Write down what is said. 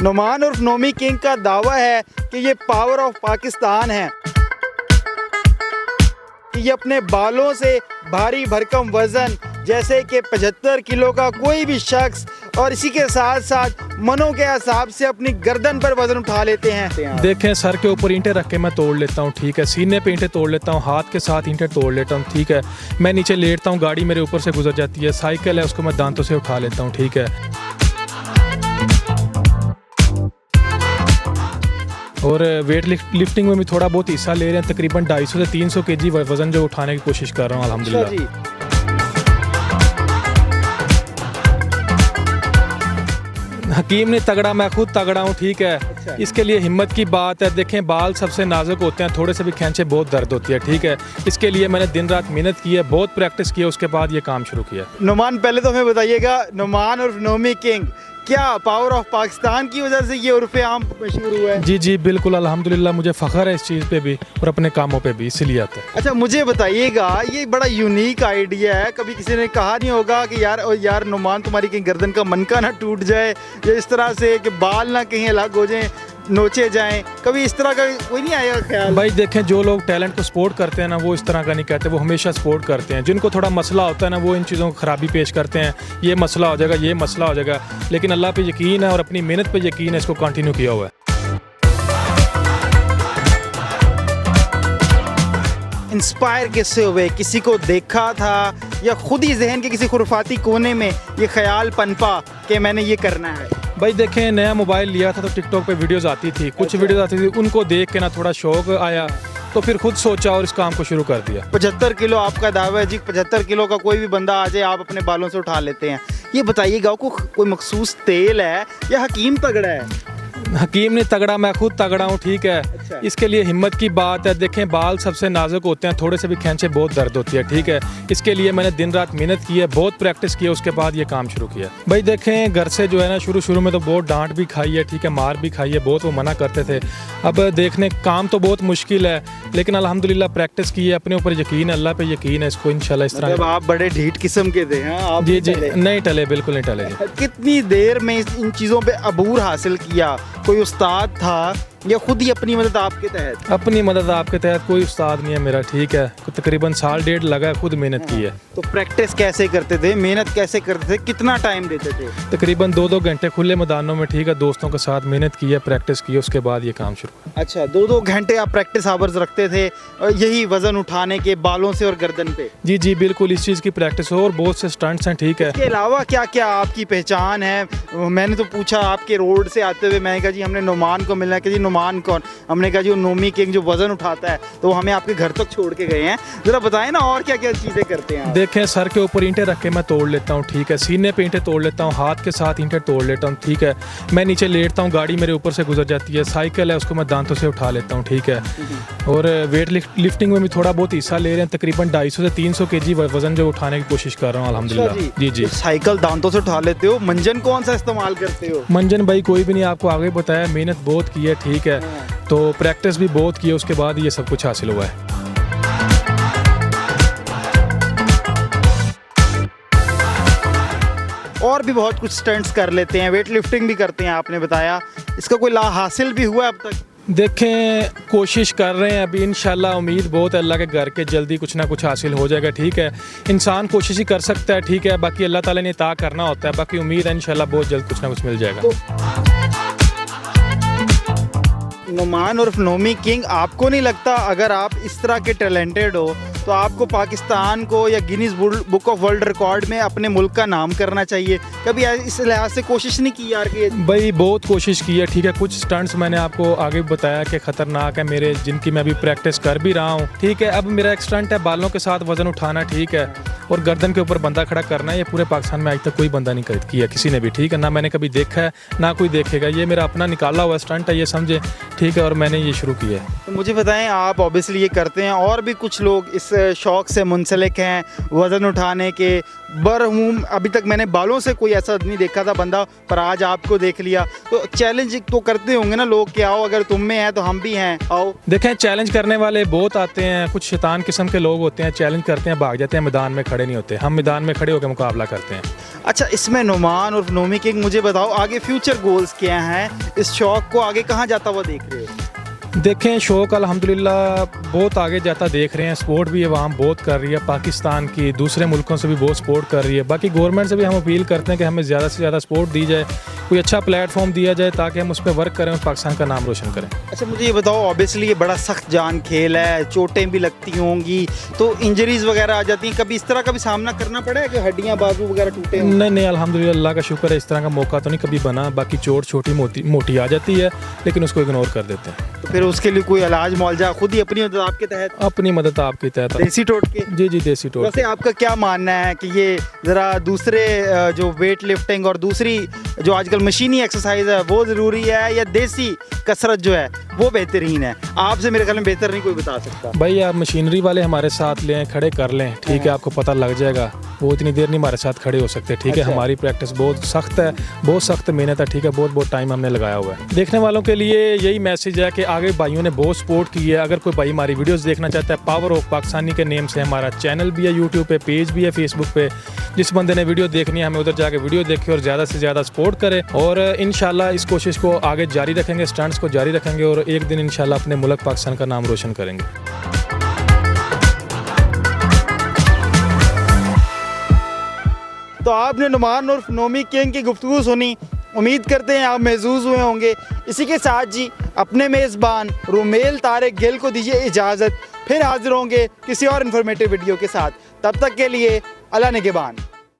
नुमान उर्फ नोमी किंग का दावा है कि ये पावर ऑफ पाकिस्तान है कि ये अपने बालों से भारी भरकम वज़न जैसे कि 75 किलो का कोई भी शख्स और इसी के साथ साथ मनों के हिसाब से अपनी गर्दन पर वजन उठा लेते हैं। देखें, सर के ऊपर ईंटें रख के मैं तोड़ लेता हूँ, ठीक है। सीने पे ईंटें तोड़ लेता हूँ, हाथ के साथ ईंटें तोड़ लेता हूँ, ठीक है। मैं नीचे लेटता हूँ, गाड़ी मेरे ऊपर से गुजर जाती है। साइकिल है, उसको मैं दांतों से उठा लेता हूँ, ठीक है। और वेट लिफ्टिंग में भी थोड़ा बहुत हिस्सा ले रहे हैं। तकरीबन 250 से 300 केजी वज़न जो उठाने की कोशिश कर रहा हूँ अल्हम्दुलिल्लाह। हकीम ने तगड़ा, मैं खुद तगड़ा हूँ, ठीक है। इसके लिए हिम्मत की बात है। देखें, बाल सबसे नाजुक होते हैं, थोड़े से भी खींचे बहुत दर्द होती है, ठीक है। इसके लिए मैंने दिन रात मेहनत की है, बहुत प्रैक्टिस की है, उसके बाद ये काम शुरू किया। नुमान, पहले तो हमें बताइएगा, नुमान उर्फ नोमी किंग क्या पावर ऑफ पाकिस्तान की वजह से ये उर्फ़े आम मशहूर हुआ है? जी जी बिल्कुल, अल्हम्दुलिल्लाह, मुझे फ़ख्र है इस चीज़ पे भी और अपने कामों पे भी, इसीलिए आता है। अच्छा, मुझे बताइएगा, ये बड़ा यूनिक आइडिया है। कभी किसी ने कहा नहीं होगा कि यार नुमान, तुम्हारी कहीं गर्दन का मनका ना टूट जाए या इस तरह से कि बाल ना कहीं अलग हो जाएं, नोचे जाएं? कभी इस तरह का कोई नहीं आया ख्याल? भाई देखें, जो लोग टैलेंट को सपोर्ट करते हैं ना, वो इस तरह का नहीं कहते, वो हमेशा सपोर्ट करते हैं। जिनको थोड़ा मसला होता है ना, वो इन चीज़ों को ख़राबी पेश करते हैं, ये मसला हो जाएगा, ये मसला हो जाएगा। लेकिन अल्लाह पे यकीन है और अपनी मेहनत पे यकीन है, इसको कंटिन्यू किया हुआ है। इंस्पायर किससे हुए? किसी को देखा था या खुद ही जहन के किसी खुरफाती कोने में ये ख्याल पनपा कि मैंने ये करना है? भाई देखें, नया मोबाइल लिया था तो टिकटॉक पे वीडियोस आती थी, कुछ वीडियोस आती थी, उनको देख के ना थोड़ा शौक आया, तो फिर खुद सोचा और इस काम को शुरू कर दिया। 75 किलो आपका दावा है जी, 75 किलो का कोई भी बंदा आ जाए, आप अपने बालों से उठा लेते हैं। ये बताइएगा, कोई मखसूस तेल है या हकीम तगड़ा है? हकीम ने तगड़ा, मैं खुद तगड़ा हूँ, ठीक है। इसके लिए हिम्मत की बात है। देखें, बाल सबसे नाजुक होते हैं, थोड़े से भी खींचे बहुत दर्द होती है, ठीक है। इसके लिए मैंने दिन रात मेहनत की है, बहुत प्रैक्टिस की है, उसके बाद ये काम शुरू किया। भाई देखें, घर से जो है ना, शुरू में तो बहुत डांट भी खाई है, ठीक है, मार भी खाई है, बहुत वो मना करते थे। अब देखने काम तो बहुत मुश्किल है, लेकिन अल्हम्दुलिल्लाह प्रैक्टिस की है, अपने ऊपर यकीन है, अल्लाह पे यकीन है, इसको इंशाल्लाह इस तरह। आप बड़े ढीठ किस्म के थे? आप जी जी, नहीं टले, बिल्कुल नहीं टले। कितनी देर में इन चीज़ों पे अबूर हासिल किया? कोई उस्ताद था या खुद ही अपनी मदद आपके तहत? अपनी मदद आपके तहत, कोई उस्ताद नहीं है मेरा, ठीक है। तकरीबन 1.5 साल लगा है, खुद मेहनत की है। तो प्रैक्टिस कैसे करते थे, मेहनत कैसे करते थे, कितना टाइम देते थे? तकरीबन 2-2 घंटे खुले मैदानों में, ठीक है, दोस्तों के साथ मेहनत की है, प्रैक्टिस की है, उसके बाद ये काम शुरू। अच्छा, 2-2 घंटे आप प्रैक्टिस आवर्स रखते थे यही वजन उठाने के, बालों से और गर्दन पे? जी जी बिल्कुल, इस चीज़ की प्रैक्टिस हो और बहुत से स्टंट्स हैं, ठीक है। इसके अलावा क्या क्या आपकी पहचान है? मैंने तो पूछा आपके रोड से आते हुए, मैंने कहा जी हमने नुमान को मिलना है। कि जी नुमान कौन? हमने कहा जी वो नोमी किंग जो वजन उठाता है, तो वो हमें आपके घर तक छोड़ के गए हैं। जरा बताएं ना, और क्या क्या चीज़ें करते हैं आप? देखें, सर के ऊपर ईंटें रख के मैं तोड़ लेता हूँ, ठीक है। सीने पे ईंटें तोड़ लेता हूँ, हाथ के साथ ईंटें तोड़ लेता हूँ, ठीक है। मैं नीचे लेटता हूँ, गाड़ी मेरे ऊपर से गुजर जाती है। साइकिल है, उसको मैं दांतों से उठा लेता हूँ, ठीक है। और वेट लिफ्टिंग में भी थोड़ा बहुत हिस्सा ले रहे हैं। तकरीबन 250 से 300 केजी वज़न जो उठाने की कोशिश कर रहा हूँ अल्हम्दुलिल्लाह। जी जी। साइकिल दांतों से उठा लेते हो? मंजन कौन सा इस्तेमाल करते हो? मंजन भाई कोई भी नहीं, आपको आगे बताया, मेहनत बहुत की है, ठीक है। तो प्रैक्टिस भी बहुत की है, उसके बाद ये सब कुछ हासिल हुआ है। और भी बहुत कुछ स्टंट्स कर लेते हैं, वेट लिफ्टिंग भी करते हैं, आपने बताया। इसका कोई लाभ हासिल भी हुआ अब तक? देखें, कोशिश कर रहे हैं अभी, इंशाल्लाह उम्मीद बहुत है अल्लाह के घर के जल्दी कुछ ना कुछ हासिल हो जाएगा, ठीक है। इंसान कोशिश ही कर सकता है, ठीक है, बाकी अल्लाह ताला ने अता करना होता है। बाकी उम्मीद है इंशाल्लाह बहुत जल्द कुछ ना कुछ मिल जाएगा। नुमान उर्फ नोमी किंग, आपको नहीं लगता अगर आप इस तरह के टैलेंटेड हो तो आपको पाकिस्तान को या Guinness book of world record में अपने मुल्क का नाम करना चाहिए? कभी इस लिहाज से कोशिश नहीं की यार? कि भाई बहुत कोशिश की है, ठीक है। कुछ स्टंट्स मैंने आपको आगे बताया कि ख़तरनाक है मेरे, जिनकी मैं अभी प्रैक्टिस कर भी रहा हूँ, ठीक है। अब मेरा एक स्टंट है बालों के साथ वज़न उठाना, ठीक है, और गर्दन के ऊपर बंदा खड़ा करना है। ये पूरे पाकिस्तान में आज तक कोई बंदा नहीं किया, किसी ने भी, ठीक है। ना मैंने कभी देखा है, ना कोई देखेगा। ये मेरा अपना निकाला हुआ स्टंट है, ये समझे, ठीक है, और मैंने ये शुरू किया है। तो मुझे बताएं, आप ऑब्वियसली ये करते हैं, और भी कुछ लोग इस शौक़ से मुंसलिक हैं वज़न उठाने के। बरहूम अभी तक मैंने बालों से कोई ऐसा नहीं देखा था बंदा, पर आज आपको देख लिया। तो चैलेंज तो करते होंगे ना लोग कि आओ, अगर तुम में है तो हम भी हैं, आओ। देखें, चैलेंज करने वाले बहुत आते हैं, कुछ शैतान किस्म के लोग होते हैं, चैलेंज करते हैं, भाग जाते हैं मैदान में खड़े खड़े नहीं होते, हम मैदान में खड़े होकर मुकाबला करते हैं। अच्छा, इसमें नुमान और नोमी किंग, मुझे बताओ आगे फ्यूचर गोल्स क्या हैं? इस शौक को आगे कहाँ जाता हुआ देख रहे हो? देखें, शौक अल्हम्दुलिल्लाह बहुत आगे जाता देख रहे हैं। सपोर्ट भी अवाम बहुत कर रही है, पाकिस्तान की, दूसरे मुल्कों से भी बहुत सपोर्ट कर रही है। बाकी गवर्नमेंट से भी हम अपील करते हैं कि हमें ज़्यादा से ज़्यादा सपोर्ट दी जाए, कोई अच्छा प्लेटफॉर्म दिया जाए ताकि हम उस पर वर्क करें और पाकिस्तान का नाम रोशन करें। अच्छा, मुझे ये बताओ, ऑब्वियसली ये बड़ा सख्त जान खेल है, चोटें भी लगती होंगी, तो इंजरीज वगैरह आ जाती हैं, कभी इस तरह का भी सामना करना पड़ा है कि हड्डियाँ बाजू वगैरह टूटे हों? नहीं नहीं, अल्हम्दुलिल्लाह अल्लाह का शुक्र है, इस तरह का मौका तो नहीं कभी बना। बाकी चोट छोटी मोटी आ जाती है, लेकिन उसको इग्नोर कर देते हैं। तो फिर उसके लिए कोई इलाज मुआवजा खुद ही अपनी मदद आपके तहत? अपनी मदद आपके तहत। देसी टोटके? जी जी, देसी टोटके। वैसे आपका क्या मानना है कि ये ज़रा दूसरे जो वेट लिफ्टिंग और दूसरी जो आजकल मशीनी एक्सरसाइज है वो ज़रूरी है, या देसी कसरत जो है वो बेहतरीन है? आपसे मेरे ख्याल में बेहतर नहीं कोई बता सकता। भाई आप मशीनरी वाले हमारे साथ लें, खड़े कर लें, ठीक है, आपको पता लग जाएगा। वो इतनी देर नहीं हमारे साथ खड़े हो सकते, ठीक है। अच्छा। हमारी प्रैक्टिस बहुत सख्त है, बहुत सख्त मेहनत है, ठीक है, बहुत टाइम हमने लगाया हुआ है। देखने वालों के लिए यही मैसेज है कि आगे भाइयों ने बहुत सपोर्ट की है। अगर कोई भाई हमारी वीडियोस देखना चाहता है, पावर ऑफ पाकिस्तानी के नेम से हमारा चैनल भी है, यूट्यूब पे पेज भी है, फेसबुक पे। जिस बंदे ने वीडियो देखनी है हमें उधर जाके वीडियो देखे और ज़्यादा से ज़्यादा सपोर्ट करे। और इंशाल्लाह इस कोशिश को आगे जारी रखेंगे, स्टंट्स को जारी रखेंगे और एक दिन इंशाल्लाह अपने मुल्क पाकिस्तान का नाम रोशन करेंगे। तो आपने नुमान और नोमी किंग की गुफ्तगू सुनी, उम्मीद करते हैं आप महसूस हुए होंगे। इसी के साथ जी अपने मेज़बान रुमेल तारिक गिल को दीजिए इजाज़त, फिर हाजिर होंगे किसी और इन्फॉर्मेटिव वीडियो के साथ। तब तक के लिए अल्लाह निगहबान।